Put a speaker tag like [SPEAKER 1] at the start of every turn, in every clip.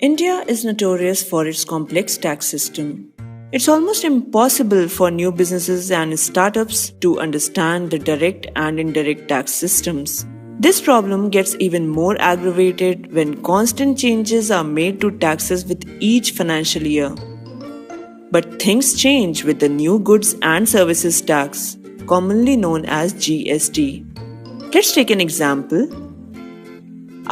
[SPEAKER 1] India is notorious for its complex tax system. It's almost impossible for new businesses and startups to understand the direct and indirect tax systems. This problem gets even more aggravated when constant changes are made to taxes with each financial year. But things change with the new goods and services tax, commonly known as GST. Let's take an example.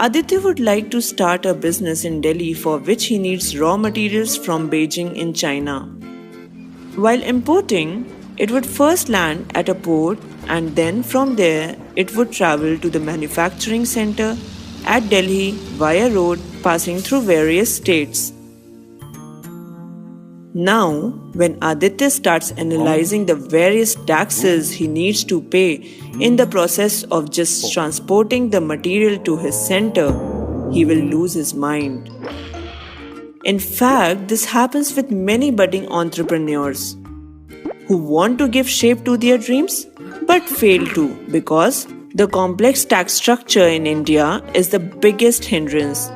[SPEAKER 1] Aditya would like to start a business in Delhi for which he needs raw materials from Beijing in China. While importing, it would first land at a port and then from there it would travel to the manufacturing center at Delhi via road passing through various states. Now, when Aditya starts analyzing the various taxes he needs to pay in the process of just transporting the material to his center, he will lose his mind. In fact, this happens with many budding entrepreneurs who want to give shape to their dreams but fail to because the complex tax structure in India is the biggest hindrance.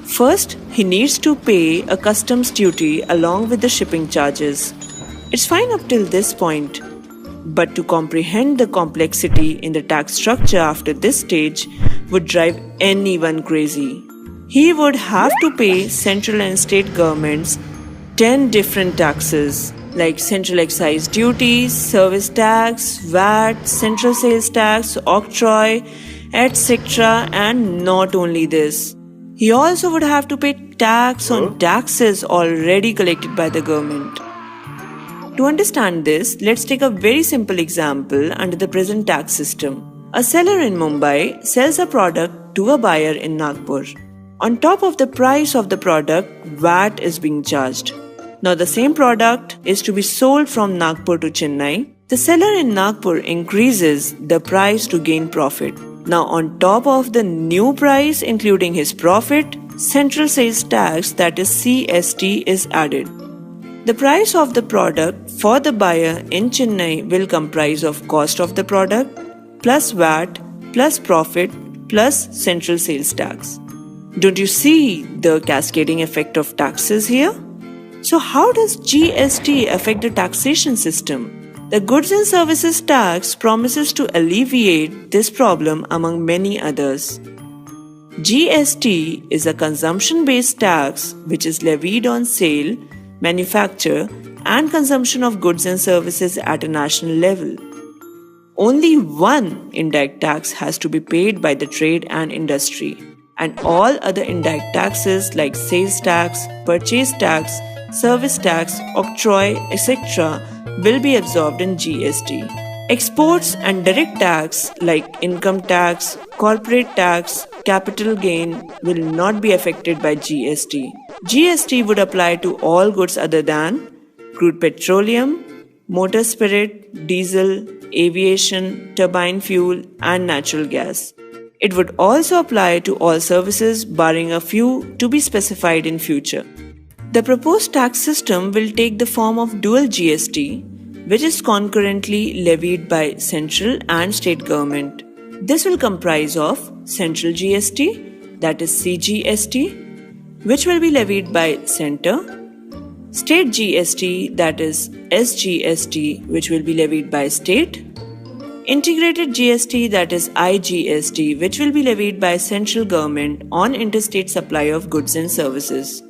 [SPEAKER 1] First, he needs to pay a customs duty along with the shipping charges. It's fine up till this point, but to comprehend the complexity in the tax structure after this stage would drive anyone crazy. He would have to pay central and state governments 10 different taxes like central excise duties, service tax, VAT, central sales tax, octroi, etc. And not only this, he also would have to pay tax on taxes already collected by the government. To understand this, let's take a very simple example under the present tax system. A seller in Mumbai sells a product to a buyer in Nagpur. On top of the price of the product, VAT is being charged. Now the same product is to be sold from Nagpur to Chennai. The seller in Nagpur increases the price to gain profit. Now on top of the new price including his profit, central sales tax that is CST is added. The price of the product for the buyer in Chennai will comprise of cost of the product plus VAT plus profit plus central sales tax. Don't you see the cascading effect of taxes here? So how does GST affect the taxation system? The goods and services tax promises to alleviate this problem among many others. GST is a consumption-based tax which is levied on sale, manufacture, and consumption of goods and services at a national level. Only one indirect tax has to be paid by the trade and industry, and all other indirect taxes like sales tax, purchase tax, service tax, octroi, etc. will be absorbed in GST. Exports and direct tax like income tax, corporate tax, capital gain will not be affected by GST. GST would apply to all goods other than crude petroleum, motor spirit, diesel, aviation, turbine fuel, and natural gas. It would also apply to all services barring a few to be specified in future. The proposed tax system will take the form of dual GST, which is concurrently levied by central and state government. This will comprise of central GST, that is CGST, which will be levied by center, state GST, that is SGST, which will be levied by state, integrated GST, that is IGST, which will be levied by central government on interstate supply of goods and services.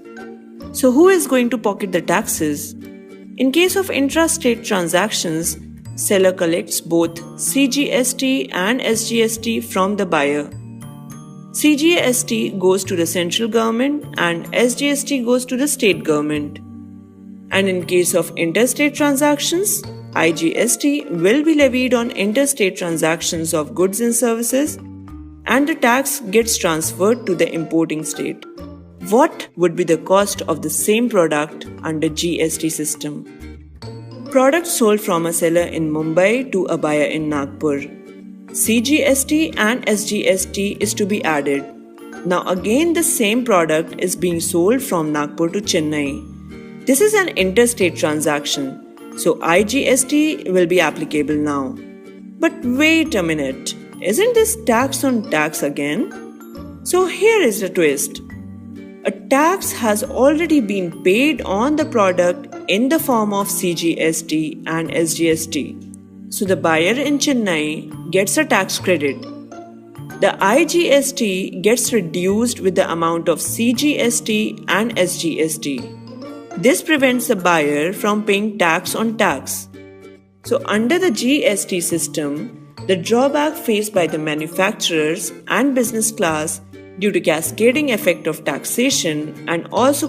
[SPEAKER 1] So who is going to pocket the taxes? In case of intra-state transactions, seller collects both CGST and SGST from the buyer. CGST goes to the central government and SGST goes to the state government. And in case of interstate transactions, IGST will be levied on interstate transactions of goods and services and the tax gets transferred to the importing state. What would be the cost of the same product under GST system? Products sold from a seller in Mumbai to a buyer in Nagpur. CGST and SGST is to be added. Now again the same product is being sold from Nagpur to Chennai. This is an interstate transaction, so IGST will be applicable now. But wait a minute, isn't this tax on tax again? So here is the twist. A tax has already been paid on the product in the form of CGST and SGST. So the buyer in Chennai gets a tax credit. The IGST gets reduced with the amount of CGST and SGST. This prevents the buyer from paying tax on tax. So under the GST system, the drawback faced by the manufacturers and business class due to cascading effect of taxation and also